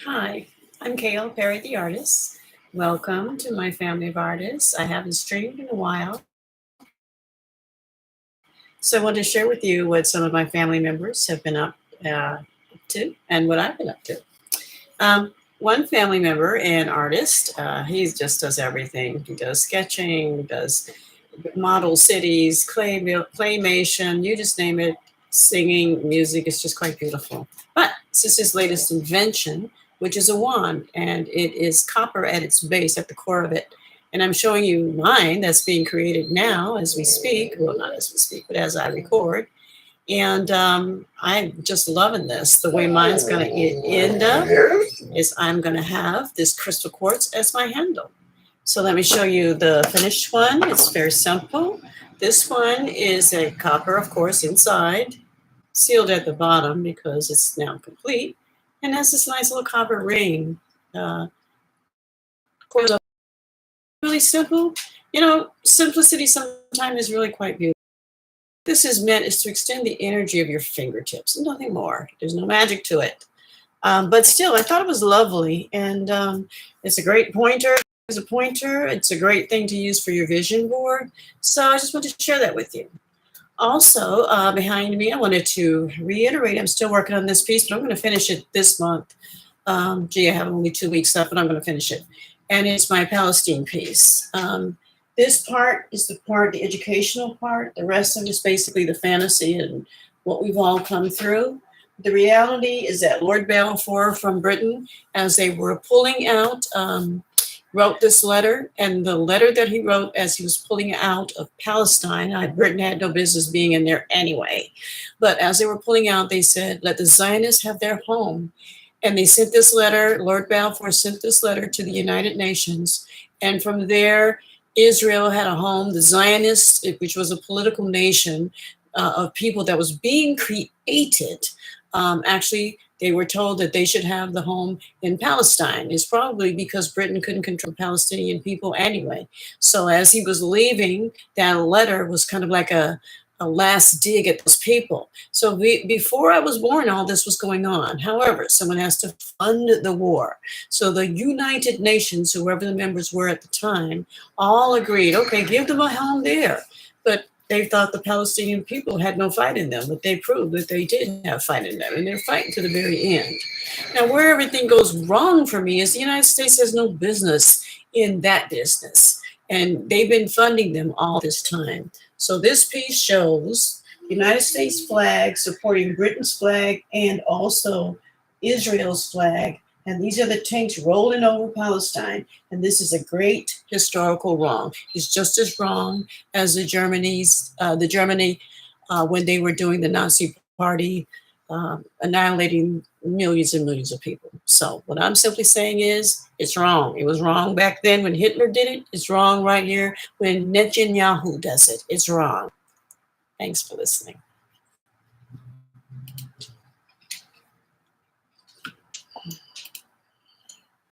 Hi, I'm Kale Perry, the artist. Welcome to my family of artists. I haven't streamed in a while, so I wanted to share with you what some of my family members have been up to and what I've been up to. One family member and artist, he just does everything. He does sketching, does model cities, claymation, you just name it, singing, music. It's just quite beautiful. But this is his latest invention, which is a wand, and it is copper at its base, at the core of it. And I'm showing you mine that's being created now as we speak. Well, not as we speak, but as I record. And I'm just loving this. The way mine's going to end up is I'm going to have this crystal quartz as my handle. So let me show you the finished one. It's very simple. This one is a copper, of course, inside, sealed at the bottom because it's now complete, and has this nice little copper ring. Of course, really simple. Simplicity sometimes is really quite beautiful. This is meant is to extend the energy of your fingertips, nothing more. There's no magic to it. But still, I thought it was lovely, and it's a great pointer. It's a pointer. It's a great thing to use for your vision board. So I just wanted to share that with you. Also, behind me, I wanted to reiterate, I'm still working on this piece, but I'm going to finish it this month. I have only 2 weeks left, but I'm going to finish it. And it's my Palestine piece. This part is the educational part. The rest of it is basically the fantasy and what we've all come through. The reality is that Lord Balfour from Britain, as they were pulling out, wrote this letter, and the letter that he wrote as he was pulling out of Palestine, Britain had no business being in there anyway, but as they were pulling out, they said, let the Zionists have their home. And they sent this letter, Lord Balfour sent this letter to the United Nations, and from there, Israel had a home. The Zionists, which was a political nation of people that was being created, actually, they were told that they should have the home in Palestine. It's probably because Britain couldn't control Palestinian people anyway. So as he was leaving, that letter was kind of like a last dig at those people. So before I was born, all this was going on. However, someone has to fund the war. So the United Nations, whoever the members were at the time, all agreed, okay, give them a home there. But they thought the Palestinian people had no fight in them, but they proved that they did have fight in them, and they're fighting to the very end. Now, where everything goes wrong for me is the United States has no business in that business, and they've been funding them all this time. So this piece shows the United States flag supporting Britain's flag and also Israel's flag. And these are the tanks rolling over Palestine. And this is a great historical wrong. It's just as wrong as the Germany when they were doing the Nazi party, annihilating millions and millions of people. So what I'm simply saying is it's wrong. It was wrong back then when Hitler did it. It's wrong right here when Netanyahu does it. It's wrong. Thanks for listening.